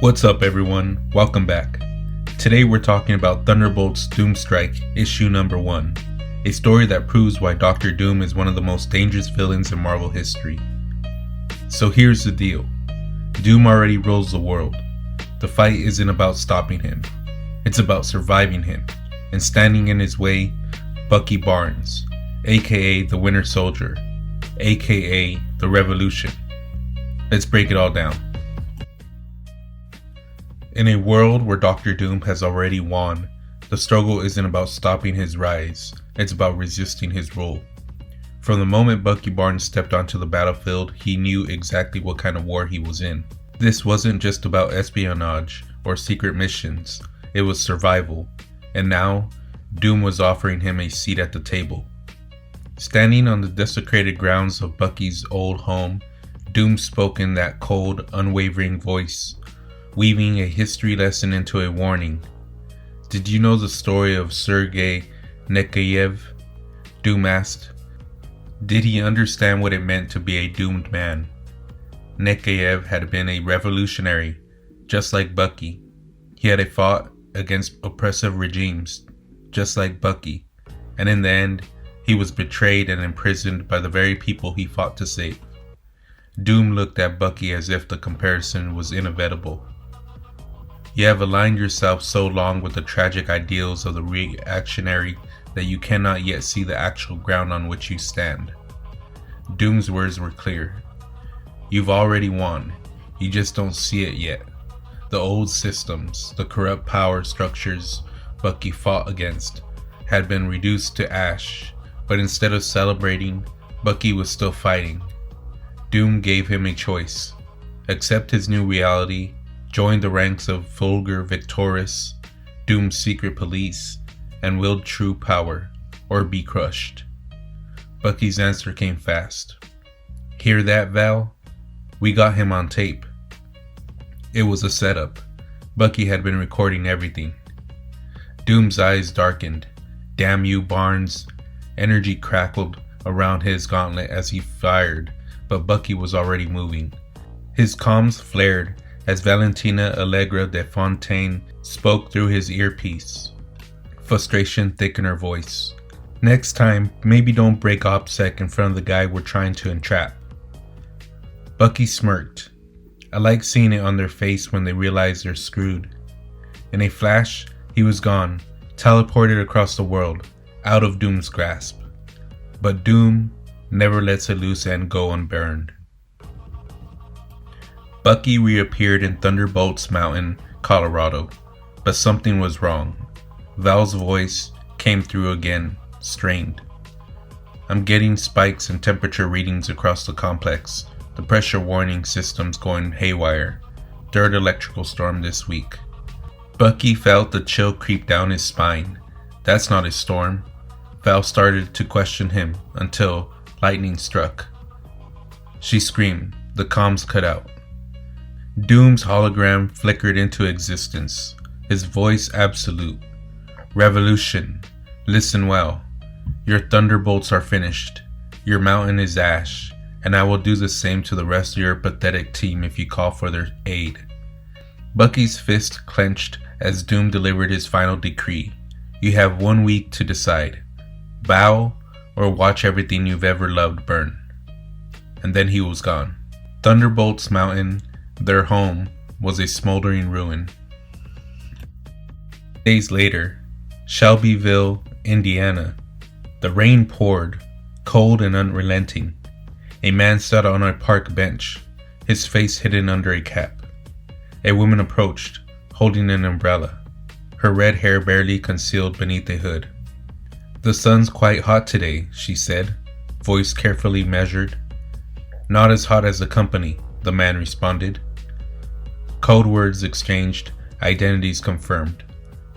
What's up everyone, welcome back. Today we're talking about Thunderbolts Doomstrike, issue number 1, a story that proves why Doctor Doom is one of the most dangerous villains in Marvel history. So here's the deal, Doom already rules the world. The fight isn't about stopping him, it's about surviving him, and standing in his way, Bucky Barnes, aka the Winter Soldier, aka the Revolution. Let's break it all down. In a world where Doctor Doom has already won, the struggle isn't about stopping his rise, it's about resisting his rule. From the moment Bucky Barnes stepped onto the battlefield, he knew exactly what kind of war he was in. This wasn't just about espionage or secret missions, it was survival. And now, Doom was offering him a seat at the table. Standing on the desecrated grounds of Bucky's old home, Doom spoke in that cold, unwavering voice, weaving a history lesson into a warning. Did you know the story of Sergei NUKES? Doom asked. Did he understand what it meant to be a doomed man? NUKES had been a revolutionary, just like Bucky. He had fought against oppressive regimes, just like Bucky, and in the end, he was betrayed and imprisoned by the very people he fought to save. Doom looked at Bucky as if the comparison was inevitable. You have aligned yourself so long with the tragic ideals of the reactionary that you cannot yet see the actual ground on which you stand. Doom's words were clear. You've already won, you just don't see it yet. The old systems, the corrupt power structures Bucky fought against, had been reduced to ash, but instead of celebrating, Bucky was still fighting. Doom gave him a choice. Accept his new reality, join the ranks of Vulgar Victorious, Doom's secret police, and wield true power, or be crushed. Bucky's answer came fast. Hear that, Val? We got him on tape. It was a setup. Bucky had been recording everything. Doom's eyes darkened. Damn you, Barnes. Energy crackled around his gauntlet as he fired, but Bucky was already moving. His comms flared as Valentina Allegra de Fontaine spoke through his earpiece. Frustration thick in her voice. Next time, maybe don't break OPSEC in front of the guy we're trying to entrap. Bucky smirked. I like seeing it on their face when they realize they're screwed. In a flash, he was gone, teleported across the world, out of Doom's grasp. But Doom never lets a loose end go unburned. Bucky reappeared in Thunderbolts Mountain, Colorado, but something was wrong. Val's voice came through again, strained. I'm getting spikes in temperature readings across the complex. The pressure warning system's going haywire. Third electrical storm this week. Bucky felt the chill creep down his spine. That's not a storm. Val started to question him until lightning struck. She screamed. The comms cut out. Doom's hologram flickered into existence, his voice absolute. Revolution, listen well. Your thunderbolts are finished. Your mountain is ash, and I will do the same to the rest of your pathetic team if you call for their aid. Bucky's fist clenched as Doom delivered his final decree. You have 1 week to decide. Bow or watch everything you've ever loved burn. And then he was gone. Thunderbolts Mountain, their home, was a smoldering ruin. Days later, Shelbyville, Indiana. The rain poured, cold and unrelenting. A man sat on a park bench, his face hidden under a cap. A woman approached, holding an umbrella, her red hair barely concealed beneath a hood. The sun's quite hot today, she said, voice carefully measured. Not as hot as the company, the man responded. Code words exchanged, identities confirmed.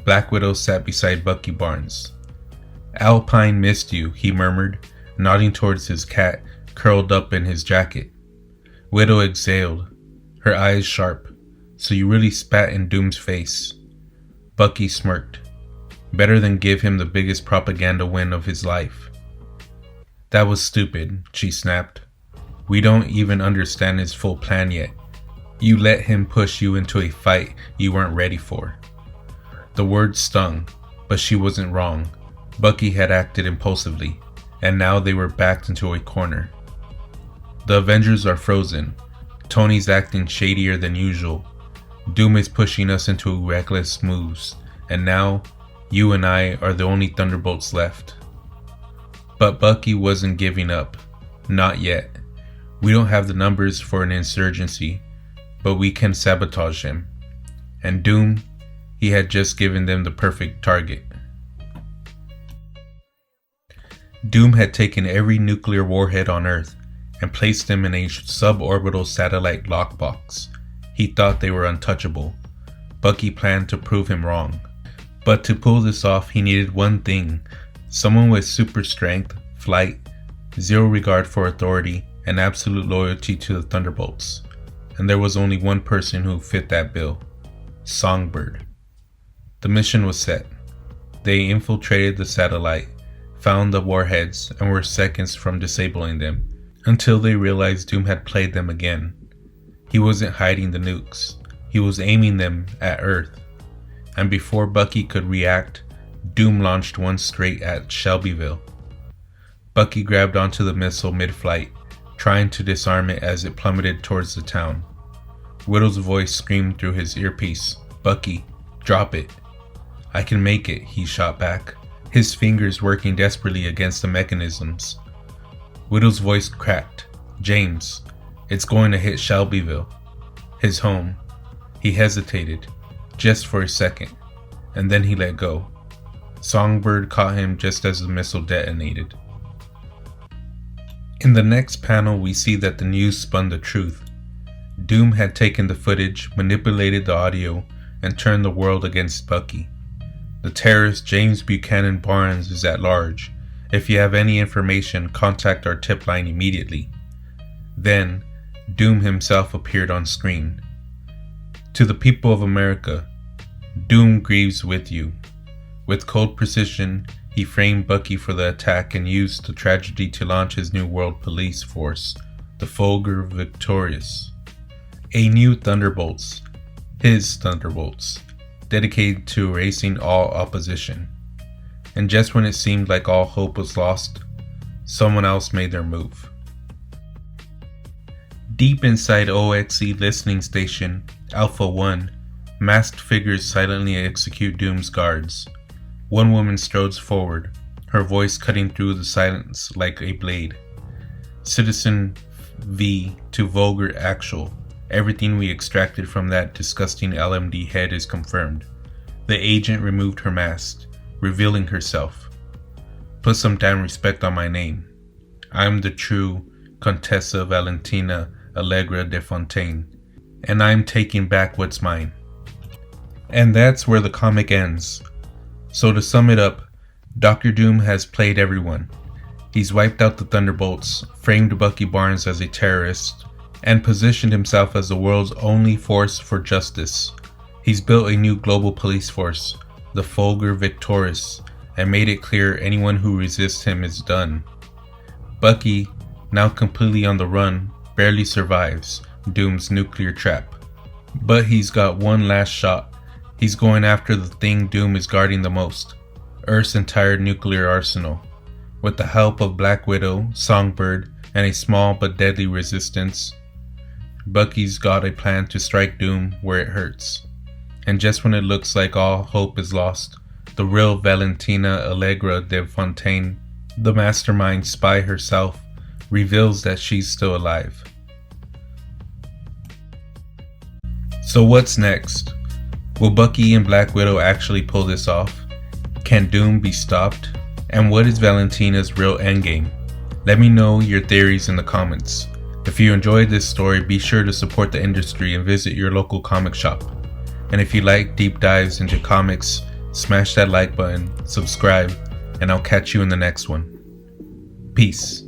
Black Widow sat beside Bucky Barnes. Alpine missed you, he murmured, nodding towards his cat curled up in his jacket. Widow exhaled, her eyes sharp. So you really spat in Doom's face. Bucky smirked. Better than give him the biggest propaganda win of his life. That was stupid, she snapped. We don't even understand his full plan yet. You let him push you into a fight you weren't ready for. The words stung, but she wasn't wrong. Bucky had acted impulsively, and now they were backed into a corner. The Avengers are frozen. Tony's acting shadier than usual. Doom is pushing us into reckless moves, and now you and I are the only Thunderbolts left. But Bucky wasn't giving up. Not yet. We don't have the numbers for an insurgency, but we can sabotage him. And Doom, he had just given them the perfect target. Doom had taken every nuclear warhead on Earth and placed them in a suborbital satellite lockbox. He thought they were untouchable. Bucky planned to prove him wrong. But to pull this off, he needed one thing: someone with super strength, flight, zero regard for authority, and absolute loyalty to the Thunderbolts. And there was only one person who fit that bill: Songbird. The mission was set. They infiltrated the satellite, found the warheads, and were seconds from disabling them, until they realized Doom had played them again. He wasn't hiding the nukes. He was aiming them at Earth. And before Bucky could react, Doom launched one straight at Shelbyville. Bucky grabbed onto the missile mid-flight, trying to disarm it as it plummeted towards the town. Widow's voice screamed through his earpiece, "Bucky, drop it." "I can make it," he shot back, his fingers working desperately against the mechanisms. Widow's voice cracked. "James, it's going to hit Shelbyville. His home." He hesitated, just for a second, and then he let go. Songbird caught him just as the missile detonated. In the next panel, we see that the news spun the truth. Doom had taken the footage, manipulated the audio, and turned the world against Bucky. The terrorist James Buchanan Barnes is at large. If you have any information, contact our tip line immediately. Then, Doom himself appeared on screen. To the people of America, Doom grieves with you. With cold precision, he framed Bucky for the attack and used the tragedy to launch his new world police force, the Fulgur Victorious. A new Thunderbolts, his Thunderbolts, dedicated to erasing all opposition. And just when it seemed like all hope was lost, someone else made their move. Deep inside OXE listening station Alpha 1, masked figures silently execute Doom's guards. One woman strodes forward, her voice cutting through the silence like a blade. "Citizen V to Vulgar Actual. Everything we extracted from that disgusting LMD head is confirmed." The agent removed her mask, revealing herself. "Put some damn respect on my name. I'm the true Contessa Valentina Allegra de Fontaine, and I'm taking back what's mine." And that's where the comic ends. So to sum it up, Dr. Doom has played everyone. He's wiped out the Thunderbolts, framed Bucky Barnes as a terrorist, and positioned himself as the world's only force for justice. He's built a new global police force, the Fulgur Victorious, and made it clear anyone who resists him is done. Bucky, now completely on the run, barely survives Doom's nuclear trap. But he's got one last shot. He's going after the thing Doom is guarding the most, Earth's entire nuclear arsenal. With the help of Black Widow, Songbird, and a small but deadly resistance, Bucky's got a plan to strike Doom where it hurts. And just when it looks like all hope is lost, the real Valentina Allegra de Fontaine, the mastermind spy herself, reveals that she's still alive. So what's next? Will Bucky and Black Widow actually pull this off? Can Doom be stopped? And what is Valentina's real endgame? Let me know your theories in the comments. If you enjoyed this story, be sure to support the industry and visit your local comic shop. And if you like deep dives into comics, smash that like button, subscribe, and I'll catch you in the next one. Peace.